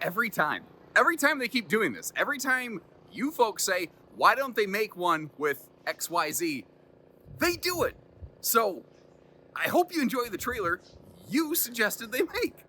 every time. Every time they keep doing this. Every time you folks say, why don't they make one with XYZ? They do it. So I hope you enjoy the trailer you suggested they make.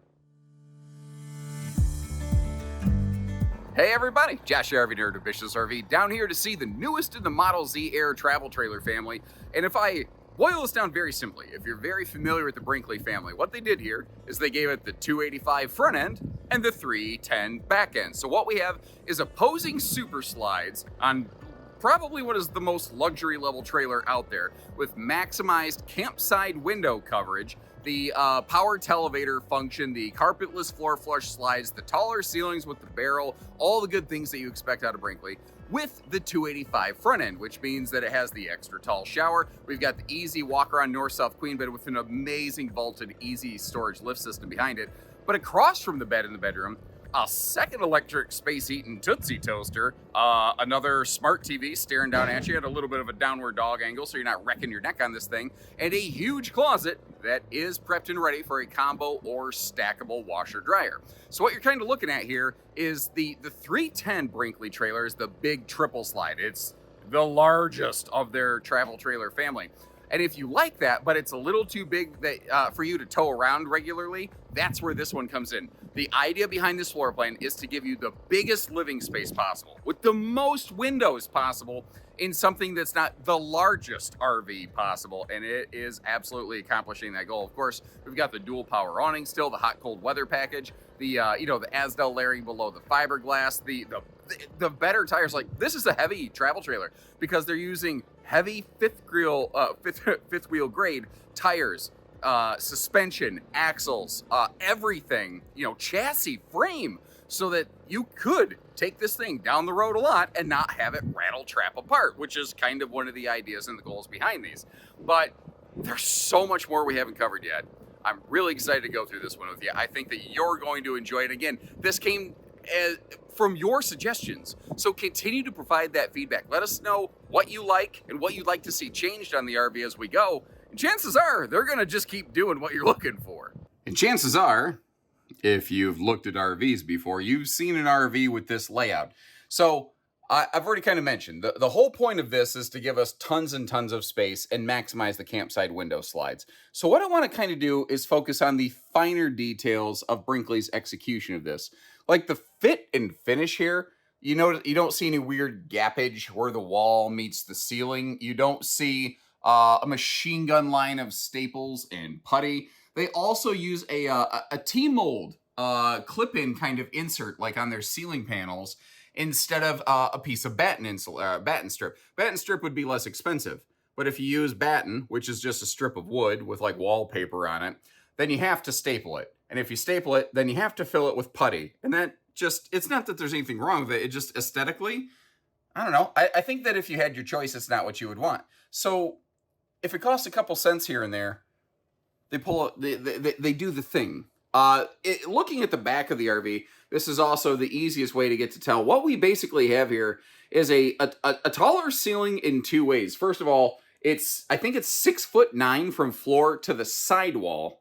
Hey everybody, Josh the RV Nerd of Bish's RV, down here to see the newest in the Model Z Air travel trailer family. And if I boil this down very simply, if you're very familiar with the Brinkely family, what they did here is they gave it the 285 front end and the 310 back end. So what we have is opposing super slides on probably what is the most luxury level trailer out there, with maximized campside window coverage, the power televator function, the carpetless floor flush slides, the taller ceilings with the barrel, all the good things that you expect out of Brinkley, with the 285 front end, which means that it has the extra tall shower. We've got the easy walk around north-south queen bed with an amazing vaulted easy storage lift system behind it. But across from the bed in the bedroom, a second electric space heating Tootsie toaster, another smart TV staring down at you at a little bit of a downward dog angle so you're not wrecking your neck on this thing, and a huge closet that is prepped and ready for a combo or stackable washer dryer. So what you're kind of looking at here is the 310 Brinkley trailer is the big triple slide. It's the largest of their travel trailer family. And if you like that, but it's a little too big that, for you to tow around regularly, that's where this one comes in. The idea behind this floor plan is to give you the biggest living space possible with the most windows possible in something that's not the largest RV possible, and it is absolutely accomplishing that goal. Of course, we've got the dual power awning still, the hot cold weather package, the the Asdel layering below the fiberglass, the better tires. Like, this is a heavy travel trailer because they're using heavy fifth wheel grade tires, suspension, axles, everything, chassis, frame, so that you could take this thing down the road a lot and not have it rattle trap apart, which is kind of one of the ideas and the goals behind these. But there's so much more we haven't covered yet. I'm really excited to go through this one with you. I think that you're going to enjoy it. Again, this came from your suggestions, so continue to provide that feedback. Let us know what you like and what you'd like to see changed on the RV as we go. And chances are they're going to just keep doing what you're looking for. And chances are, if you've looked at RVs before, you've seen an RV with this layout. So I've already kind of mentioned, the whole point of this is to give us tons and tons of space and maximize the campsite window slides. So what I want to kind of do is focus on the finer details of Brinkley's execution of this. Like the fit and finish here, you don't see any weird gappage where the wall meets the ceiling. You don't see a machine gun line of staples and putty. They also use a T-mold clip-in kind of insert, like on their ceiling panels, instead of a piece of batten strip. Batten strip would be less expensive, but if you use batten, which is just a strip of wood with like wallpaper on it, then you have to staple it. And if you staple it, then you have to fill it with putty. And that just, it's not that there's anything wrong with it. It just aesthetically, I don't know. I think that if you had your choice, it's not what you would want. So if it costs a couple cents here and there, they do the thing. Looking at the back of the RV, this is also the easiest way to get to tell. What we basically have here is a taller ceiling in two ways. First of all, I think it's 6'9" from floor to the sidewall.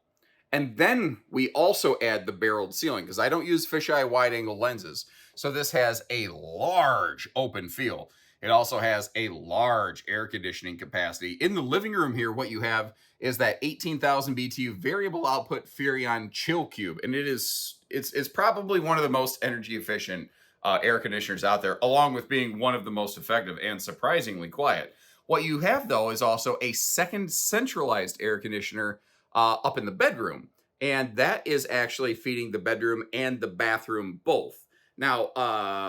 And then we also add the barreled ceiling, because I don't use fisheye wide angle lenses. So this has a large open feel. It also has a large air conditioning capacity. In the living room here, what you have is that 18,000 BTU variable output Furrion chill cube. And it's probably one of the most energy efficient air conditioners out there, along with being one of the most effective and surprisingly quiet. What you have, though, is also a second centralized air conditioner up in the bedroom. And that is actually feeding the bedroom and the bathroom both. Now,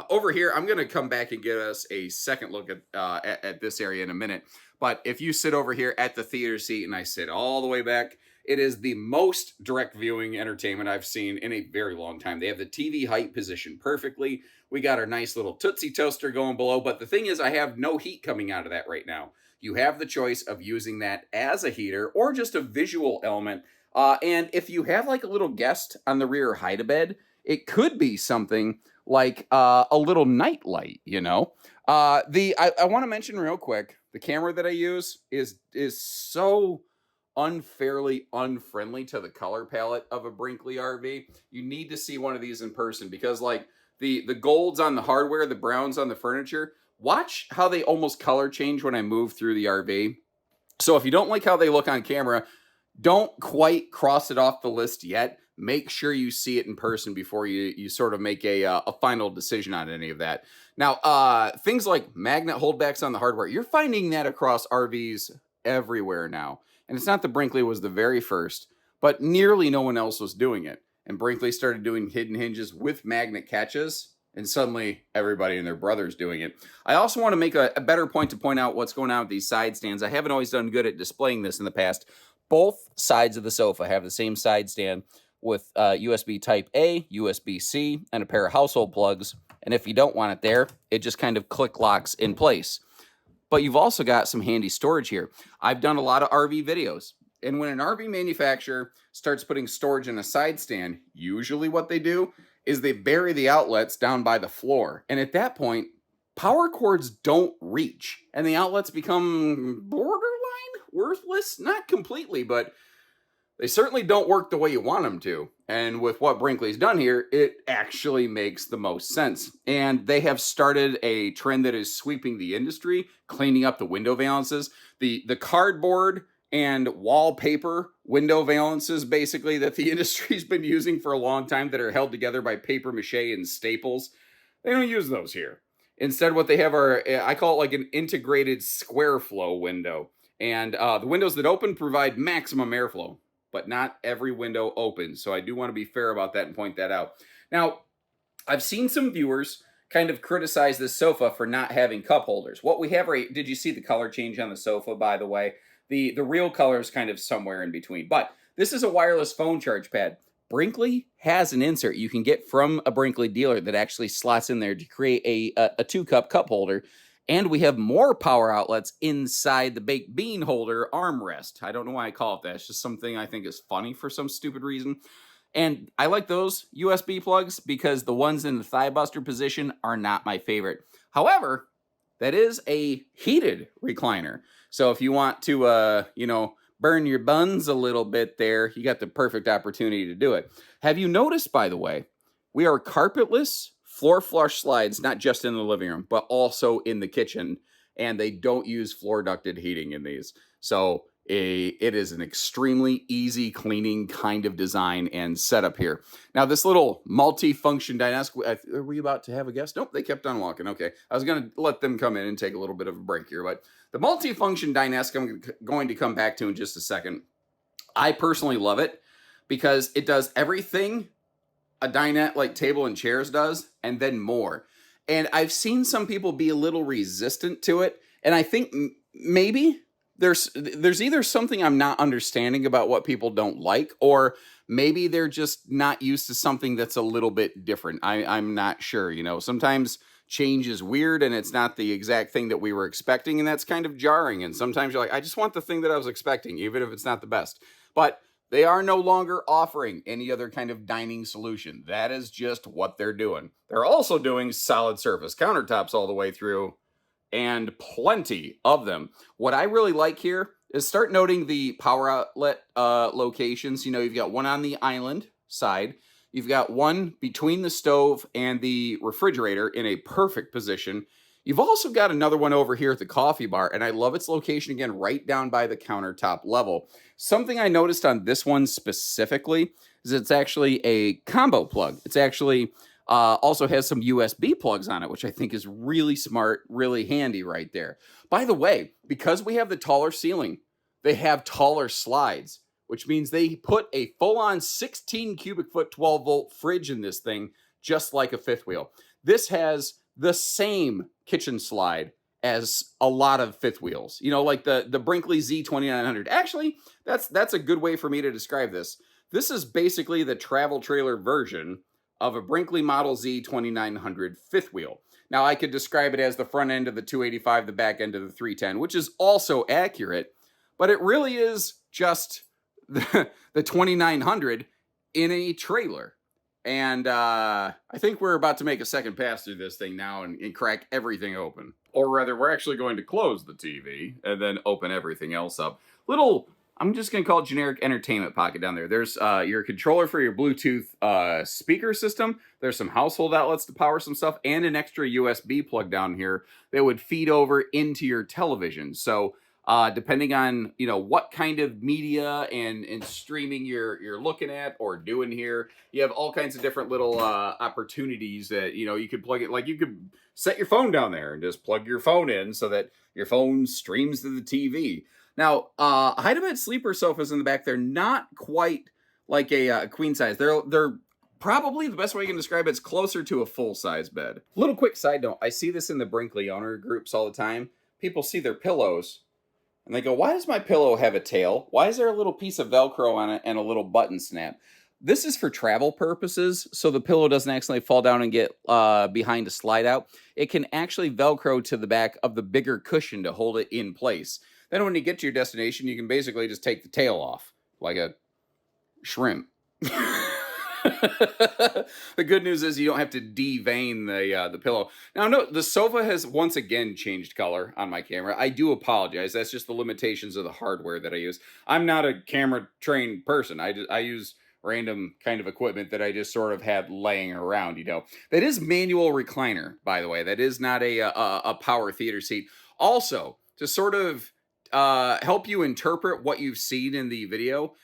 over here, I'm going to come back and get us a second look at this area in a minute. But if you sit over here at the theater seat and I sit all the way back, it is the most direct viewing entertainment I've seen in a very long time. They have the TV height positioned perfectly. We got our nice little Tootsie toaster going below. But the thing is, I have no heat coming out of that right now. You have the choice of using that as a heater or just a visual element. And if you have like a little guest on the rear hide-a-bed, it could be something like a little night light, I want to mention real quick, the camera that I use is so unfairly unfriendly to the color palette of a Brinkley RV. You need to see one of these in person because like the golds on the hardware, the browns on the furniture, watch how they almost color change when I move through the RV. So if you don't like how they look on camera, don't quite cross it off the list yet. Make sure you see it in person before you sort of make a final decision on any of that. Now, things like magnet holdbacks on the hardware, you're finding that across RVs everywhere now. And it's not that Brinkley was the very first, but nearly no one else was doing it. And Brinkley started doing hidden hinges with magnet catches, and suddenly everybody and their brother's doing it. I also want to make a better point to point out what's going on with these side stands. I haven't always done good at displaying this in the past. Both sides of the sofa have the same side stand with USB Type A, USB-C, and a pair of household plugs. And if you don't want it there, it just kind of click locks in place. But you've also got some handy storage here. I've done a lot of RV videos. And when an RV manufacturer starts putting storage in a side stand, usually what they do is they bury the outlets down by the floor. And at that point, power cords don't reach. And the outlets become borderline worthless. Not completely, but they certainly don't work the way you want them to. And with what Brinkley's done here, it actually makes the most sense. And they have started a trend that is sweeping the industry, cleaning up the window valances. The cardboard and wallpaper window valances, basically, that the industry's been using for a long time that are held together by paper mache and staples. They don't use those here. Instead, what they have are, I call it like an integrated square flow window. And the windows that open provide maximum airflow, but not every window opens. So I do want to be fair about that and point that out. Now, I've seen some viewers kind of criticize this sofa for not having cup holders. What we have right, did you see the color change on the sofa, by the way? The real color is kind of somewhere in between. But this is a wireless phone charge pad. Brinkley has an insert you can get from a Brinkley dealer that actually slots in there to create a 2-cup holder. And we have more power outlets inside the baked bean holder armrest. I don't know why I call it that. It's just something I think is funny for some stupid reason. And I like those USB plugs because the ones in the thigh buster position are not my favorite. However, that is a heated recliner. So if you want to, burn your buns a little bit there, you got the perfect opportunity to do it. Have you noticed, by the way, we are carpetless floor flush slides, not just in the living room, but also in the kitchen. And they don't use floor ducted heating in these. So it is an extremely easy cleaning kind of design and setup here. Now, this little multi-function desk, are we about to have a guest? Nope, they kept on walking. Okay, I was going to let them come in and take a little bit of a break here, but the multi-function desk I'm going to come back to in just a second. I personally love it because it does everything a dinette like table and chairs does, and then more. And I've seen some people be a little resistant to it, and I think maybe there's either something I'm not understanding about what people don't like, or maybe they're just not used to something that's a little bit different. I'm not sure. Sometimes change is weird and it's not the exact thing that we were expecting, and that's kind of jarring. And sometimes you're like, I just want the thing that I was expecting, even if it's not the best. But they are no longer offering any other kind of dining solution. That is just what they're doing. They're also doing solid surface countertops all the way through, and plenty of them. What I really like here is start noting the power outlet locations. You've got one on the island side. You've got one between the stove and the refrigerator in a perfect position. You've also got another one over here at the coffee bar, and I love its location again, right down by the countertop level. Something I noticed on this one specifically is it's actually a combo plug. It's actually also has some USB plugs on it, which I think is really smart, really handy right there. By the way, because we have the taller ceiling, they have taller slides, which means they put a full-on 16 cubic foot, 12-volt fridge in this thing, just like a fifth wheel. This has the same kitchen slide as a lot of fifth wheels, like the Brinkley Z2900. Actually, that's a good way for me to describe this. This is basically the travel trailer version of a Brinkley Model Z 2900 fifth wheel. Now, I could describe it as the front end of the 285, the back end of the 310, which is also accurate, but it really is just the 2900 in a trailer. And I think we're about to make a second pass through this thing now and crack everything open. Or rather, we're actually going to close the TV and then open everything else up. Little I'm just going to call it generic entertainment pocket down there. There's your controller for your Bluetooth speaker system. There's some household outlets to power some stuff and an extra USB plug down here that would feed over into your television. So depending on, you know, what kind of media and streaming you're looking at or doing here, you have all kinds of different little opportunities that, you know, you could plug it. Like you could set your phone down there and just plug your phone in so that your phone streams to the TV. Now, hide-a-bed sleeper sofas in the back, they're not quite like a queen size. They're probably, the best way you can describe it's closer to a full-size bed. Little quick side note, I see this in the Brinkely owner groups all the time. People see their pillows, and they go, why does my pillow have a tail? Why is there a little piece of Velcro on it and a little button snap? This is for travel purposes, so the pillow doesn't accidentally fall down and get behind a slide out. It can actually Velcro to the back of the bigger cushion to hold it in place. Then when you get to your destination, you can basically just take the tail off, like a shrimp. The good news is you don't have to devein the pillow. Now, no, the sofa has once again changed color on my camera. I do apologize. That's just the limitations of the hardware that I use. I'm not a camera-trained person. I use random kind of equipment that I just sort of have laying around, you know. That is manual recliner, by the way. That is not a power theater seat. Also, to sort of help you interpret what you've seen in the video,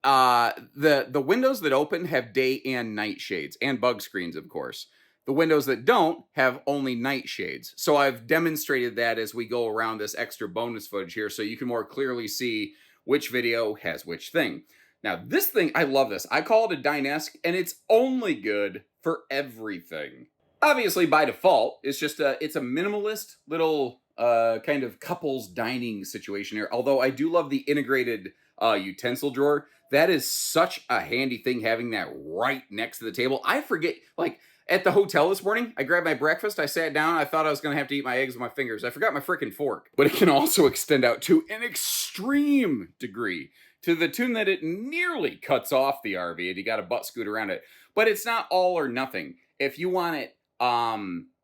the windows that open have day and night shades and bug screens, of course. The windows that don't have only night shades. So I've demonstrated that as we go around this extra bonus footage here so you can more clearly see which video has which thing. Now this thing, I love this. I call it a Dinesk and it's only good for everything. Obviously by default, it's just it's a minimalist little kind of couples dining situation here. Although I do love the integrated utensil drawer. That is such a handy thing, having that right next to the table. I forget, like at the hotel this morning, I grabbed my breakfast, I sat down, I thought I was going to have to eat my eggs with my fingers. I forgot my freaking fork. But it can also extend out to an extreme degree, to the tune that it nearly cuts off the RV and you got to butt scoot around it. But it's not all or nothing. If you want it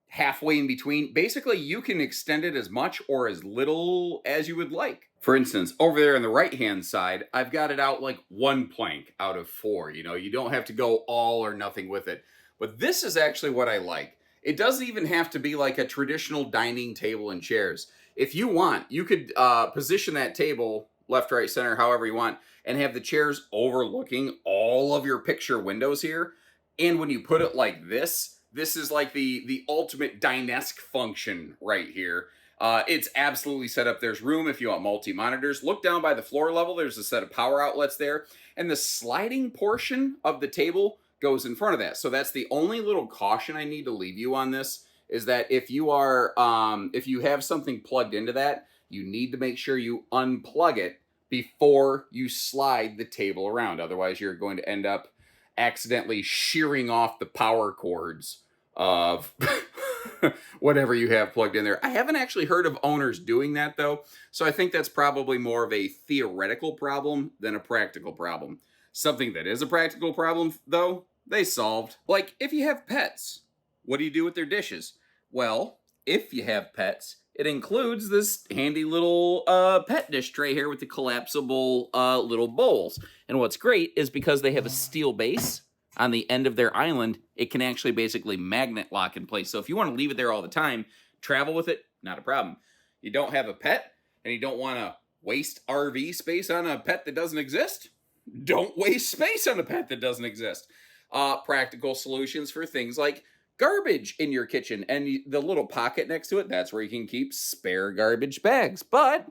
halfway in between, basically you can extend it as much or as little as you would like. For instance, over there on the right-hand side, I've got it out like 1 plank out of 4. You know, you don't have to go all or nothing with it. But this is actually what I like. It doesn't even have to be like a traditional dining table and chairs. If you want, you could position that table left, right, center, however you want, and have the chairs overlooking all of your picture windows here. And when you put it like this is like the ultimate Dinesk function right here. It's absolutely set up. There's room if you want multi-monitors. Look down by the floor level. There's a set of power outlets there. And the sliding portion of the table goes in front of that. So that's the only little caution I need to leave you on this, is that if you are, if you have something plugged into that, you need to make sure you unplug it before you slide the table around. Otherwise, you're going to end up accidentally shearing off the power cords of whatever you have plugged in there. I haven't actually heard of owners doing that though, so I think that's probably more of a theoretical problem than a practical problem. Something that is a practical problem though, they solved. Like if you have pets, what do you do with their dishes? Well, if you have pets, it includes this handy little pet dish tray here with the collapsible little bowls. And what's great is because they have a steel base on the end of their island, it can actually basically magnet lock in place. So if you want to leave it there all the time, travel with it, not a problem. You don't have a pet, and you don't want to waste RV space on a pet that doesn't exist? Don't waste space on a pet that doesn't exist. Practical solutions for things like garbage in your kitchen, and the little pocket next to it, that's where you can keep spare garbage bags. But,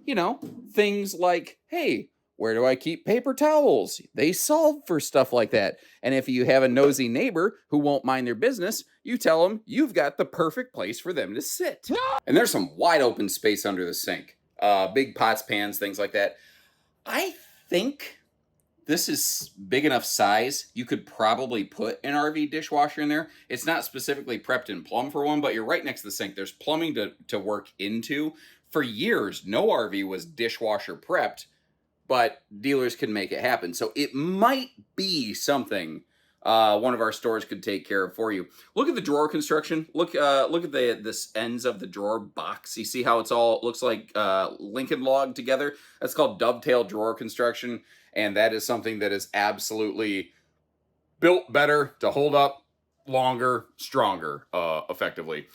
you know, things like, hey, where do I keep paper towels? They solve for stuff like that. And if you have a nosy neighbor who won't mind their business, you tell them you've got the perfect place for them to sit. No! And there's some wide open space under the sink. Big pots, pans, things like that. I think this is big enough size. You could probably put an RV dishwasher in there. It's not specifically prepped and plumbed for one, but you're right next to the sink. There's plumbing to work into. For years, no RV was dishwasher prepped, but dealers can make it happen. So it might be something one of our stores could take care of for you. Look at the drawer construction. Look at this ends of the drawer box. You see how it's all looks like Lincoln log together? That's called dovetail drawer construction, and that is something that is absolutely built better to hold up longer, stronger, effectively.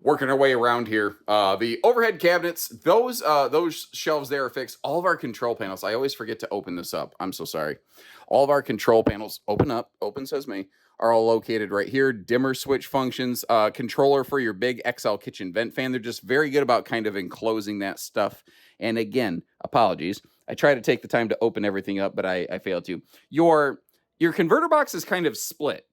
Working our way around here. The overhead cabinets, those shelves there are fixed. All of our control panels, I always forget to open this up. I'm so sorry. All of our control panels, open says me, are all located right here. Dimmer switch functions, controller for your big XL kitchen vent fan. They're just very good about kind of enclosing that stuff. And again, apologies. I try to take the time to open everything up, but I fail to. Your converter box is kind of split.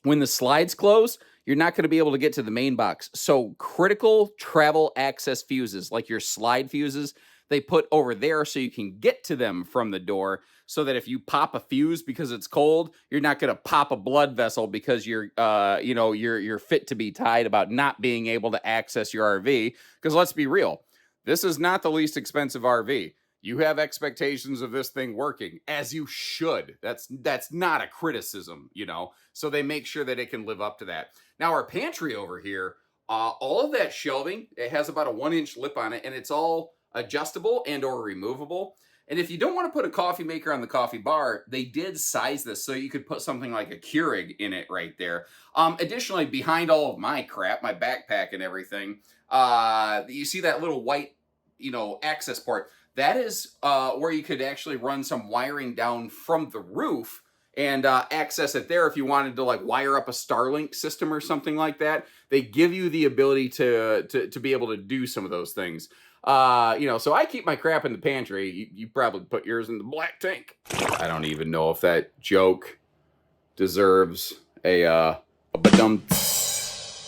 When the slides close, you're not going to be able to get to the main box. So critical travel access fuses, like your slide fuses, they put over there so you can get to them from the door, so that if you pop a fuse because it's cold, you're not going to pop a blood vessel because you're fit to be tied about not being able to access your RV. Because let's be real, this is not the least expensive RV. You have expectations of this thing working, as you should. That's not a criticism, So they make sure that it can live up to that. Now, our pantry over here, all of that shelving, it has about a 1-inch lip on it, and it's all adjustable and or removable. And if you don't want to put a coffee maker on the coffee bar, they did size this so you could put something like a Keurig in it right there. Additionally, behind all of my crap, my backpack and everything, you see that little white, access port. That is where you could actually run some wiring down from the roof and access it there if you wanted to wire up a Starlink system or something like that. They give you the ability to be able to do some of those things. So I keep my crap in the pantry. You probably put yours in the black tank. I don't even know if that joke deserves a badum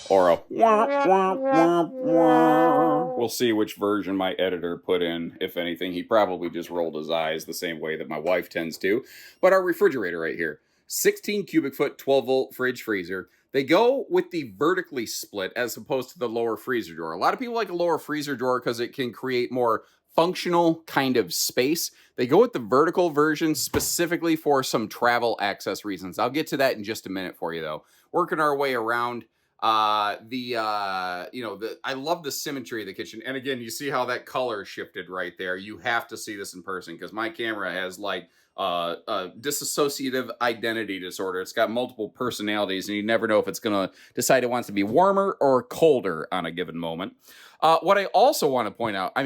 or a wah, wah, wah, wah. We'll see which version my editor put in. If anything, he probably just rolled his eyes the same way that my wife tends to. But our refrigerator right here, 16 cubic foot, 12 volt fridge freezer. They go with the vertically split as opposed to the lower freezer drawer. A lot of people like a lower freezer drawer because it can create more functional kind of space. They go with the vertical version specifically for some travel access reasons. I'll get to that in just a minute for you though. Working our way around. I love the symmetry of the kitchen. And again, you see how that color shifted right there. You have to see this in person because my camera has dissociative identity disorder. It's got multiple personalities and you never know if it's going to decide it wants to be warmer or colder on a given moment. What I also want to point out,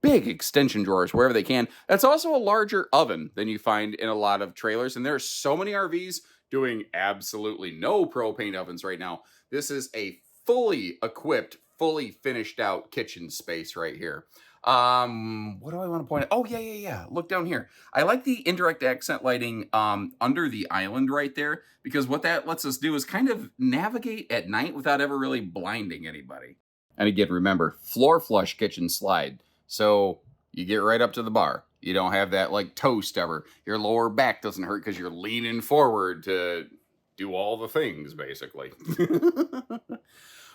big extension drawers wherever they can. That's also a larger oven than you find in a lot of trailers. And there are so many RVs doing absolutely no propane ovens right now. This is a fully equipped, fully finished out kitchen space right here. What do I want to point out? Oh, yeah. Look down here. I like the indirect accent lighting under the island right there, because what that lets us do is kind of navigate at night without ever really blinding anybody. And again, remember, floor flush kitchen slide. So you get right up to the bar. You don't have that toast ever. Your lower back doesn't hurt because you're leaning forward to do all the things, basically.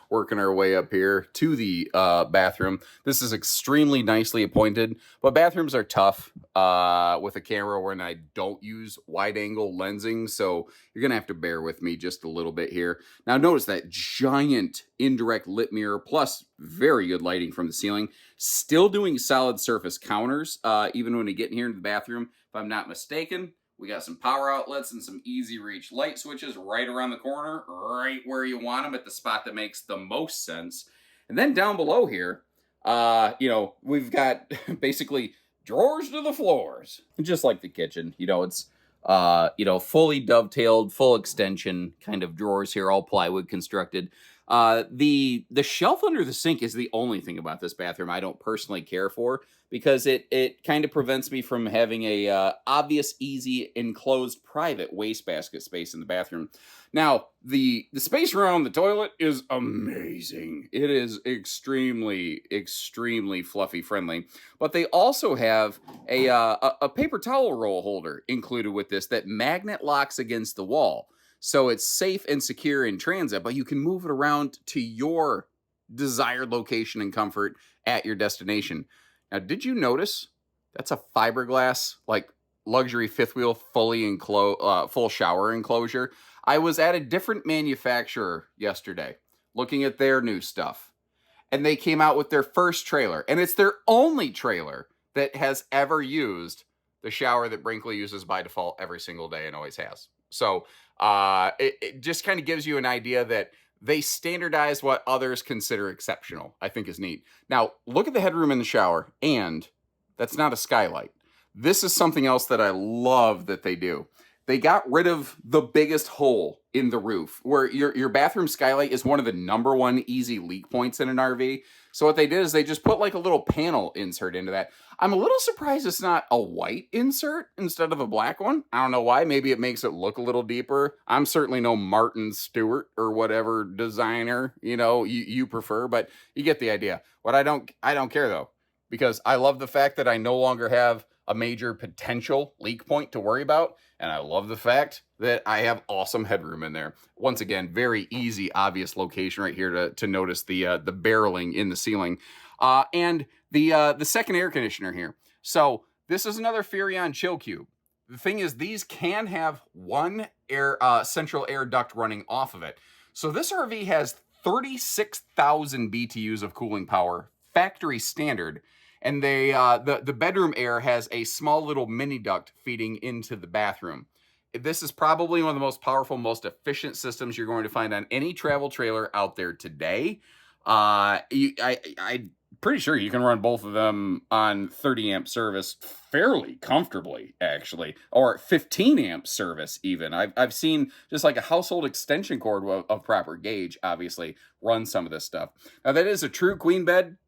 Working our way up here to the bathroom. This is extremely nicely appointed, but bathrooms are tough with a camera when I don't use wide angle lensing, so you're gonna have to bear with me just a little bit here. Now notice that giant indirect lit mirror plus very good lighting from the ceiling. Still doing solid surface counters even when you get in here into the bathroom. If I'm not mistaken, we got some power outlets and some easy reach light switches right around the corner, right where you want them at the spot that makes the most sense. And then down below here, we've got basically drawers to the floors. Just like the kitchen, it's, fully dovetailed, full extension kind of drawers here, all plywood constructed. The shelf under the sink is the only thing about this bathroom I don't personally care for, because it kind of prevents me from having a obvious, easy, enclosed, private wastebasket space in the bathroom. Now, the space around the toilet is amazing. It is extremely, extremely fluffy friendly. But they also have a paper towel roll holder included with this that magnet locks against the wall. So it's safe and secure in transit, but you can move it around to your desired location and comfort at your destination. Now, did you notice that's a fiberglass, luxury fifth wheel full shower enclosure. I was at a different manufacturer yesterday looking at their new stuff, and they came out with their first trailer, and it's their only trailer that has ever used the shower that Brinkley uses by default every single day and always has. So it just kind of gives you an idea that they standardize what others consider exceptional. I think is neat. Now, look at the headroom in the shower, and that's not a skylight. This is something else that I love that they do. They got rid of the biggest hole in the roof, where your bathroom skylight is one of the #1 easy leak points in an RV. So what they did is they just put like a little panel insert into that. I'm a little surprised it's not a white insert instead of a black one. I don't know why. Maybe it makes it look a little deeper. I'm certainly no Martin Stewart or whatever designer, you prefer, but you get the idea. I don't care though, because I love the fact that I no longer have a major potential leak point to worry about. And I love the fact that I have awesome headroom in there. Once again, very easy, obvious location right here to notice the barreling in the ceiling. And the second air conditioner here. So this is another Furrion Chill Cube. The thing is, these can have one central air duct running off of it. So this RV has 36,000 BTUs of cooling power, factory standard. And the bedroom air has a small little mini duct feeding into the bathroom. This is probably one of the most powerful, most efficient systems you're going to find on any travel trailer out there today. I'm pretty sure you can run both of them on 30 amp service fairly comfortably, actually, or 15 amp service even. I've seen just like a household extension cord of proper gauge, obviously, run some of this stuff. Now, that is a true queen bed.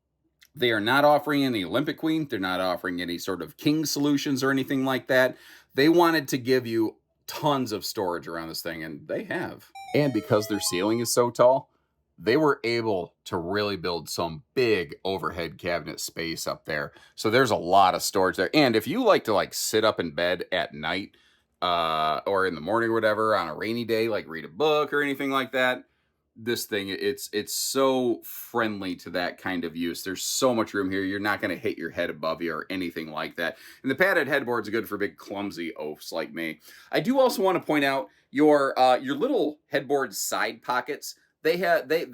They are not offering any Olympic Queen. They're not offering any sort of king solutions or anything like that. They wanted to give you tons of storage around this thing, and they have. And because their ceiling is so tall, they were able to really build some big overhead cabinet space up there. So there's a lot of storage there. And if you like to sit up in bed at night or in the morning or whatever on a rainy day, like read a book or anything like that, this thing, it's so friendly to that kind of use. There's so much room here. You're not going to hit your head above you or anything like that. And the padded headboard's good for big clumsy oafs like me. I do also want to point out your little headboard side pockets. They have they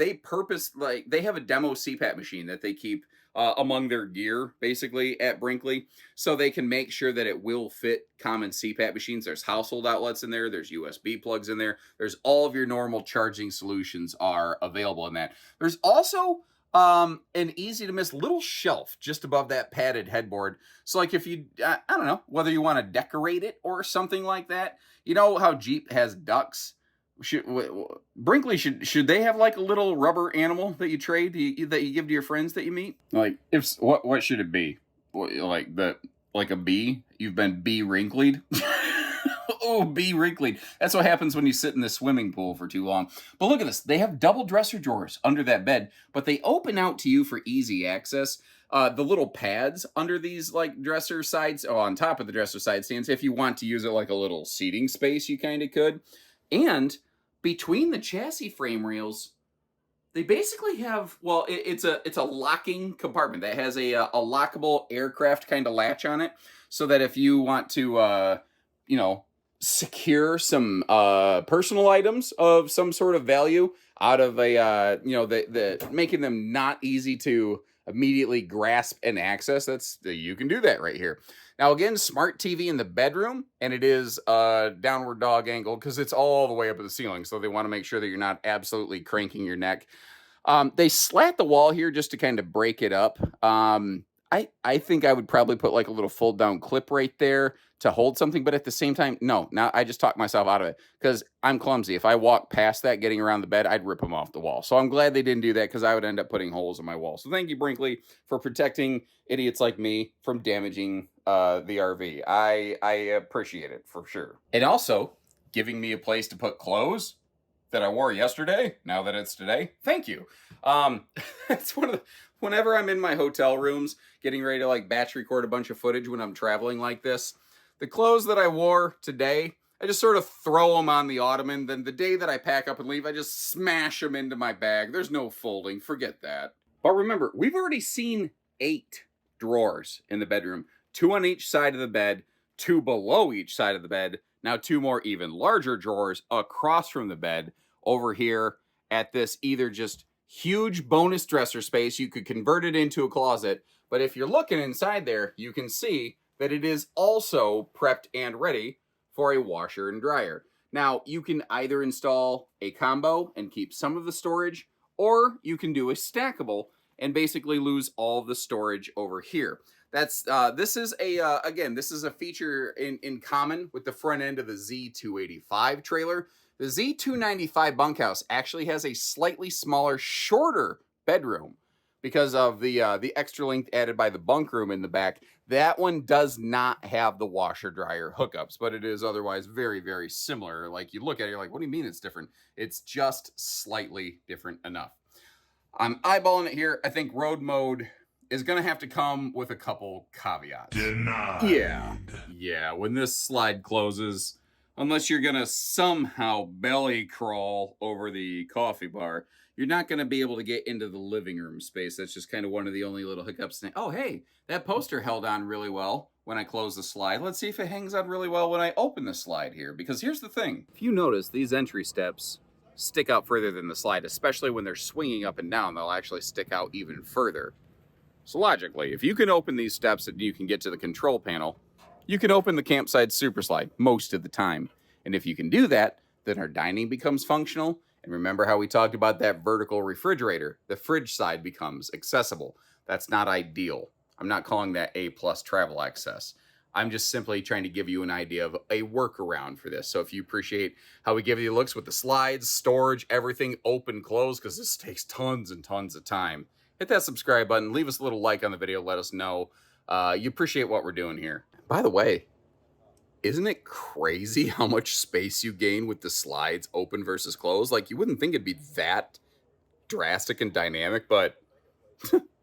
have a demo CPAP machine that they keep among their gear, basically, at Brinkely, so they can make sure that it will fit common CPAP machines. There's household outlets in there. There's USB plugs in there. There's all of your normal charging solutions are available in that. There's also an easy to miss little shelf just above that padded headboard. So like if you, I don't know, whether you want to decorate it or something like that. You know how Jeep has ducks? Brinkley should they have like a little rubber animal that you trade that you give to your friends that you meet? Like what should it be? Like a bee? You've been bee wrinkled? Oh, bee wrinkled. That's what happens when you sit in the swimming pool for too long. But look at this. They have double dresser drawers under that bed, but they open out to you for easy access. The little pads under these dresser sides, on top of the dresser side stands, if you want to use it like a little seating space, you kind of could. And between the chassis frame rails, they basically have, it's a locking compartment that has a lockable aircraft kind of latch on it, so that if you want to, secure some personal items of some sort of value out of the making them not easy to immediately grasp and access, you can do that right here. Now, again, smart TV in the bedroom, and it is downward dog angle because it's all the way up at the ceiling, so they want to make sure that you're not absolutely cranking your neck. They slat the wall here just to kind of break it up. I think I would probably put like a little fold-down clip right there to hold something, but at the same time, no. Now, I just talked myself out of it because I'm clumsy. If I walk past that getting around the bed, I'd rip them off the wall. So I'm glad they didn't do that because I would end up putting holes in my wall. So thank you, Brinkley, for protecting idiots like me from damaging the RV. I appreciate it for sure. And also giving me a place to put clothes that I wore yesterday, now that it's today. Thank you. It's whenever I'm in my hotel rooms getting ready to batch record a bunch of footage when I'm traveling like this, the clothes that I wore today, I just sort of throw them on the ottoman. Then the day that I pack up and leave, I just smash them into my bag. There's no folding. Forget that. But remember, we've already seen 8 drawers in the bedroom, 2 on each side of the bed, two below each side of the bed. Now two more even larger drawers across from the bed over here at this either just huge bonus dresser space. You could convert it into a closet, but if you're looking inside there, you can see that it is also prepped and ready for a washer and dryer. Now, you can either install a combo and keep some of the storage, or you can do a stackable and basically lose all of the storage over here. That's this is a again, this is a feature in common with the front end of the Z285 trailer. The Z295 bunkhouse actually has a slightly smaller, shorter bedroom because of the extra length added by the bunk room in the back. That one does not have the washer dryer hookups, but it is otherwise very, very similar. Like you look at it, you're like, what do you mean it's different? It's just slightly different enough. I'm eyeballing it here. I think road mode is going to have to come with a couple caveats. Denied. Yeah, when this slide closes, unless you're going to somehow belly crawl over the coffee bar, you're not going to be able to get into the living room space. That's just kind of one of the only little hiccups. Oh, hey, that poster held on really well when I close the slide. Let's see if it hangs on really well when I open the slide here, because here's the thing. If you notice, these entry steps stick out further than the slide, especially when they're swinging up and down. They'll actually stick out even further. So logically, if you can open these steps and you can get to the control panel, you can open the campsite super slide most of the time. And if you can do that, then our dining becomes functional. And remember how we talked about that vertical refrigerator? The fridge side becomes accessible. That's not ideal. I'm not calling that A+ travel access. I'm just simply trying to give you an idea of a workaround for this. So if you appreciate how we give you looks with the slides, storage, everything open, close, because this takes tons and tons of time, hit that subscribe button, leave us a little like on the video, let us know you appreciate what we're doing here. By the way, isn't it crazy how much space you gain with the slides open versus closed? Like, you wouldn't think it'd be that drastic and dynamic, but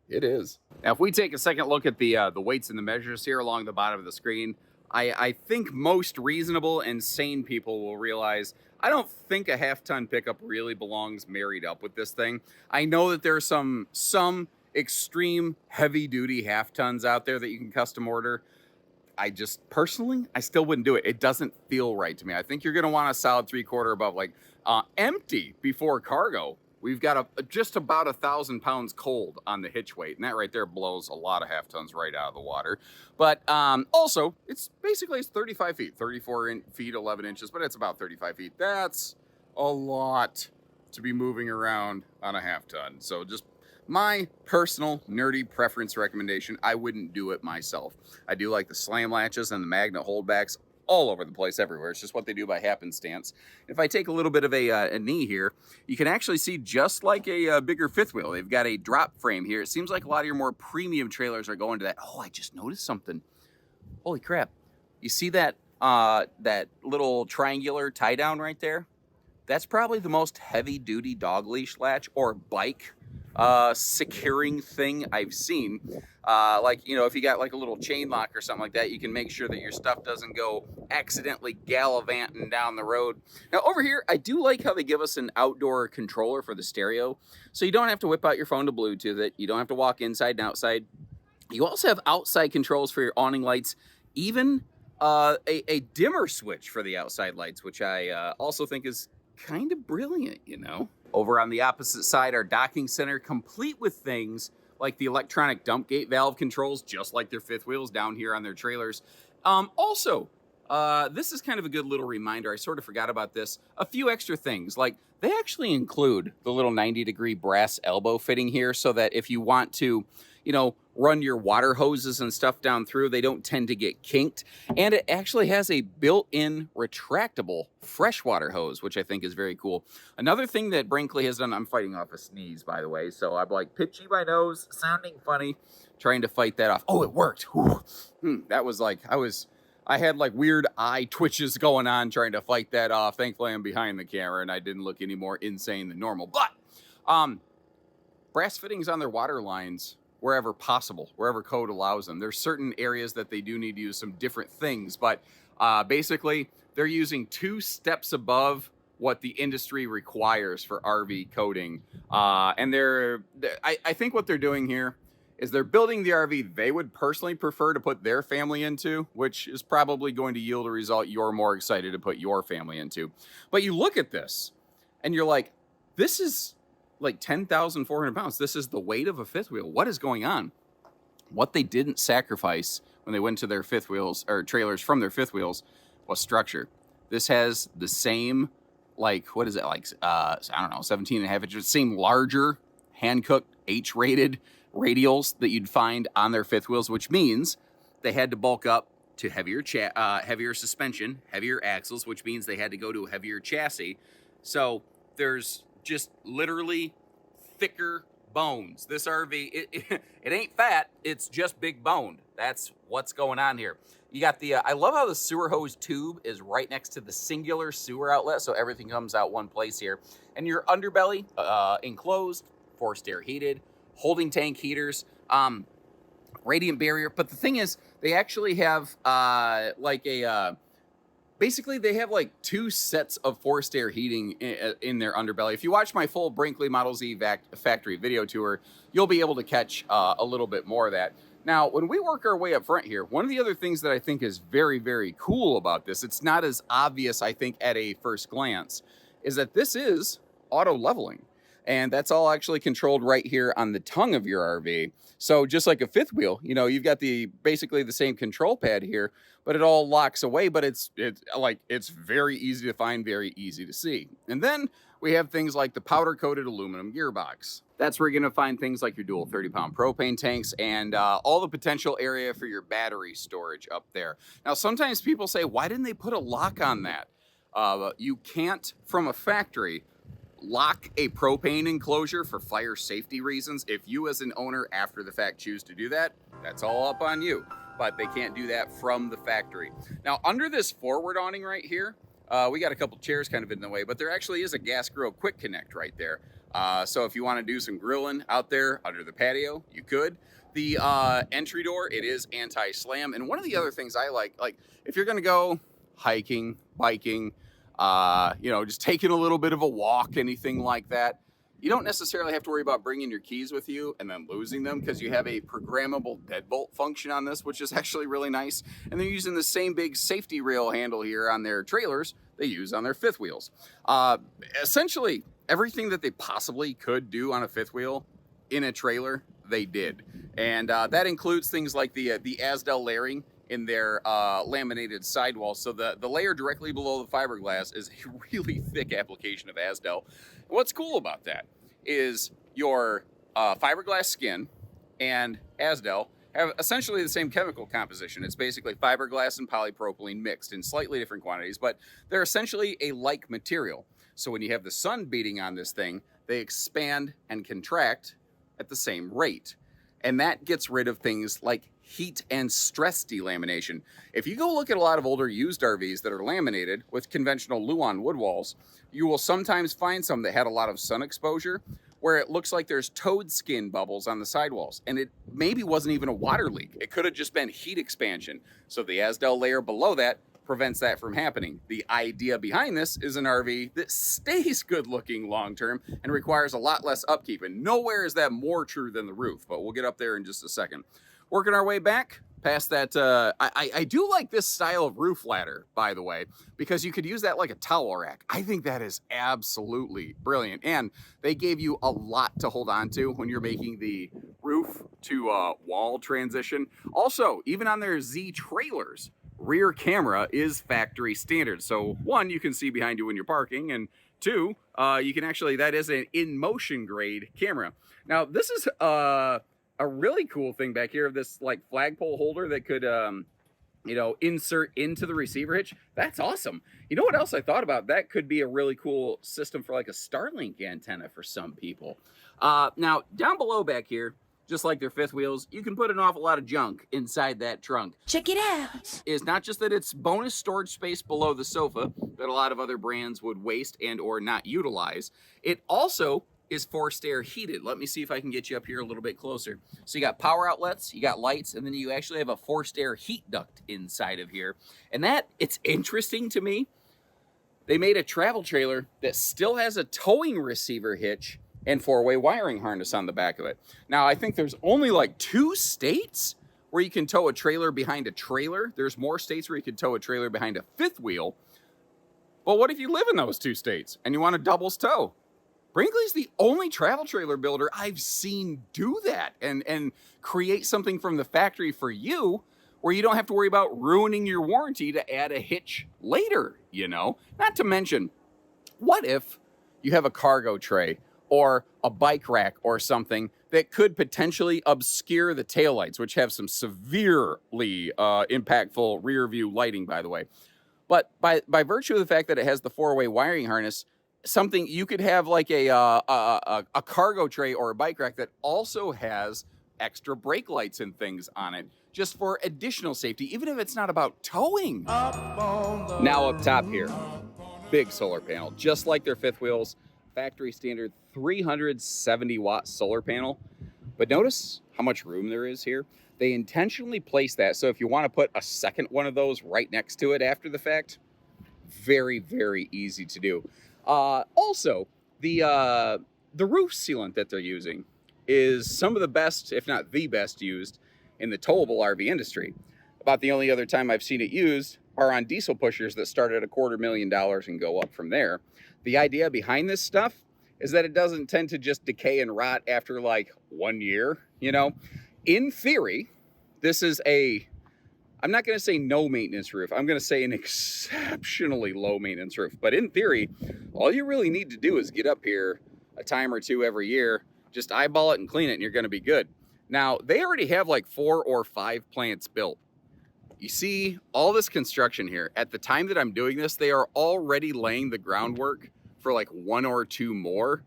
it is. Now, if we take a second look at the weights and the measures here along the bottom of the screen, I think most reasonable and sane people will realize I don't think a half-ton pickup really belongs married up with this thing. I know that there are some extreme heavy-duty half-tons out there that you can custom order. I just, personally, I still wouldn't do it. It doesn't feel right to me. I think you're going to want a solid 3/4 above, like empty before cargo. We've got just about 1,000 pounds cold on the hitch weight, and that right there blows a lot of half tons right out of the water. But also, it's 35 feet, 34 feet, 11 inches, but it's about 35 feet. That's a lot to be moving around on a half ton. So just my personal nerdy preference recommendation, I wouldn't do it myself. I do like the slam latches and the magnet holdbacks all over the place everywhere. It's just what they do by happenstance. If I take a little bit of a knee here, you can actually see just like a bigger fifth wheel. They've got a drop frame here. It seems like a lot of your more premium trailers are going to that. Oh, I just noticed something. Holy crap. You see that that little triangular tie down right there? That's probably the most heavy duty dog leash latch or bike securing thing I've seen. Like, you know, if you got like a little chain lock or something like that, you can make sure that your stuff doesn't go accidentally gallivanting down the road. Now over here, I do like how they give us an outdoor controller for the stereo. So you don't have to whip out your phone to Bluetooth it. You don't have to walk inside and outside. You also have outside controls for your awning lights, even a dimmer switch for the outside lights, which I also think is kind of brilliant, you know. Over on the opposite side, our docking center, complete with things like the electronic dump gate valve controls, just like their fifth wheels down here on their trailers. Also, this is kind of a good little reminder. I sort of forgot about this. A few extra things, like they actually include the little 90-degree brass elbow fitting here so that if you want to, you know, run your water hoses and stuff down through, they don't tend to get kinked. And it actually has a built-in retractable freshwater hose, which I think is very cool. Another thing that Brinkely has done, I'm fighting off a sneeze, by the way, so I'm like pitching my nose, sounding funny, trying to fight that off. Oh, it worked. That was like, I had like weird eye twitches going on trying to fight that off. Thankfully, I'm behind the camera and I didn't look any more insane than normal. But brass fittings on their water lines wherever possible, wherever code allows them. There's certain areas that they do need to use some different things, but basically they're using 2 steps above what the industry requires for RV coding. And I think what they're doing here is they're building the RV they would personally prefer to put their family into, which is probably going to yield a result you're more excited to put your family into. But you look at this and you're like, this is like 10,400 pounds. This is the weight of a fifth wheel. What is going on? What they didn't sacrifice when they went to their fifth wheels or trailers from their fifth wheels was structure. This has the same, like, what is it? Like, I don't know, 17 and a half inches, same larger hand-cooked H-rated radials that you'd find on their fifth wheels, which means they had to bulk up to heavier suspension, heavier axles, which means they had to go to a heavier chassis. So there's just literally thicker bones. This RV, it ain't fat, it's just big boned. That's what's going on here. You got the, I love how the sewer hose tube is right next to the singular sewer outlet, so everything comes out one place here. And your underbelly, enclosed, forced air heated, holding tank heaters, radiant barrier. But the thing is, they actually have basically they have like 2 sets of forced air heating in their underbelly. If you watch my full Brinkley Model Z factory video tour, you'll be able to catch a little bit more of that. Now, when we work our way up front here, one of the other things that I think is very, very cool about this, it's not as obvious, I think, at a first glance, is that this is auto leveling. And that's all actually controlled right here on the tongue of your RV. So just like a fifth wheel, you know, you've got basically the same control pad here, but it all locks away, but it's very easy to find, very easy to see. And then we have things like the powder coated aluminum gearbox. That's where you're gonna find things like your dual 30-pound propane tanks and all the potential area for your battery storage up there. Now, sometimes people say, why didn't they put a lock on that? You can't, from a factory, lock a propane enclosure for fire safety reasons. If you as an owner after the fact choose to do that, that's all up on you, but they can't do that from the factory. Now, under this forward awning right here, we got a couple chairs kind of in the way, but there actually is a gas grill quick connect right there. So if you want to do some grilling out there under the patio, you could. The entry door, it is anti-slam. And one of the other things I like if you're going to go hiking, biking, just taking a little bit of a walk, anything like that, you don't necessarily have to worry about bringing your keys with you and then losing them because you have a programmable deadbolt function on this, which is actually really nice. And they're using the same big safety rail handle here on their trailers they use on their fifth wheels. Essentially, everything that they possibly could do on a fifth wheel in a trailer, they did. And that includes things like the Azdel layering in their laminated sidewall. So the layer directly below the fiberglass is a really thick application of Azdel. What's cool about that is your fiberglass skin and Azdel have essentially the same chemical composition. It's basically fiberglass and polypropylene mixed in slightly different quantities, but they're essentially a like material. So when you have the sun beating on this thing, they expand and contract at the same rate. And that gets rid of things like heat and stress delamination. If you go look at a lot of older used RVs that are laminated with conventional Luan wood walls, you will sometimes find some that had a lot of sun exposure where it looks like there's toad skin bubbles on the sidewalls. And it maybe wasn't even a water leak. It could have just been heat expansion. So the Azdel layer below that prevents that from happening. The idea behind this is an RV that stays good looking long term and requires a lot less upkeep. And nowhere is that more true than the roof, but we'll get up there in just a second. Working our way back past that, I do like this style of roof ladder, by the way, because you could use that like a towel rack. I think that is absolutely brilliant. And they gave you a lot to hold on to when you're making the roof to wall transition. Also, even on their Z trailers, rear camera is factory standard. So 1, you can see behind you when you're parking, and 2, you can actually, that is an in-motion grade camera. Now, this is a really cool thing back here of this like flagpole holder that could, insert into the receiver hitch. That's awesome. You know what else I thought about? That could be a really cool system for like a Starlink antenna for some people. Now, down below back here, just like their fifth wheels, you can put an awful lot of junk inside that trunk. Check it out. It's not just that it's bonus storage space below the sofa that a lot of other brands would waste and or not utilize. It also is forced air heated. Let me see if I can get you up here a little bit closer. So you got power outlets, you got lights, and then you actually have a forced air heat duct inside of here. And that, it's interesting to me. They made a travel trailer that still has a towing receiver hitch and 4-way wiring harness on the back of it. Now, I think there's only like 2 states where you can tow a trailer behind a trailer. There's more states where you can tow a trailer behind a 5th wheel. But what if you live in those 2 states and you want a doubles tow? Brinkley's the only travel trailer builder I've seen do that and create something from the factory for you where you don't have to worry about ruining your warranty to add a hitch later, you know? Not to mention, what if you have a cargo tray or a bike rack or something that could potentially obscure the taillights, which have some severely impactful rear view lighting, by the way. But by virtue of the fact that it has the 4-way wiring harness, something you could have like a cargo tray or a bike rack that also has extra brake lights and things on it, just for additional safety, even if it's not about towing. Now up top here, big solar panel, just like their 5th wheels, factory standard 370 watt solar panel. But notice how much room there is here. They intentionally place that so if you want to put a second one of those right next to it after the fact, very, very easy to do. Also, the roof sealant that they're using is some of the best, if not the best, used in the towable RV industry. About the only other time I've seen it used are on diesel pushers that start at $250,000 and go up from there. The idea behind this stuff is that it doesn't tend to just decay and rot after like 1 year, you know? In theory, this is I'm not going to say no maintenance roof. I'm going to say an exceptionally low maintenance roof. But in theory, all you really need to do is get up here a time or 2 every year, just eyeball it and clean it, and you're going to be good. Now, they already have like 4 or 5 plants built. You see all this construction here. At the time that I'm doing this, they are already laying the groundwork for like 1 or 2 more.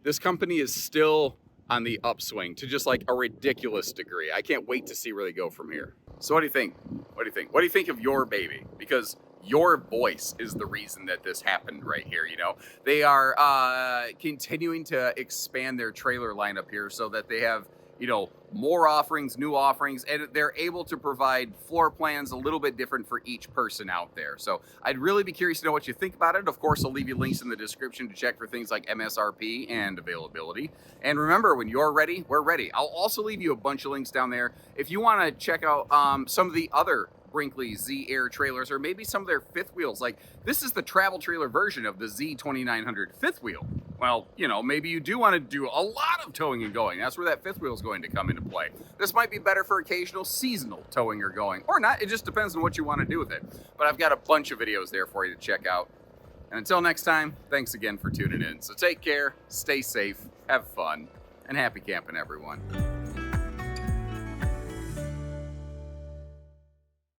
This company is still on the upswing to just like a ridiculous degree. I can't wait to see where they go from here. So what do you think? What do you think? What do you think of your baby? Because your voice is the reason that this happened right here, you know? They are continuing to expand their trailer lineup here so that they have, you know, more offerings, new offerings, and they're able to provide floor plans a little bit different for each person out there. So I'd really be curious to know what you think about it. Of course, I'll leave you links in the description to check for things like MSRP and availability. And remember, when you're ready, we're ready. I'll also leave you a bunch of links down there if you want to check out some of the other Brinkly Z Air trailers, or maybe some of their 5th wheels. Like, this is the travel trailer version of the Z2900 5th wheel. Well, you know, maybe you do want to do a lot of towing and going. That's where that 5th wheel is going to come into play. This might be better for occasional seasonal towing or going, or not. It just depends on what you want to do with it. But I've got a bunch of videos there for you to check out. And until next time, thanks again for tuning in. So take care, stay safe, have fun, and happy camping, everyone.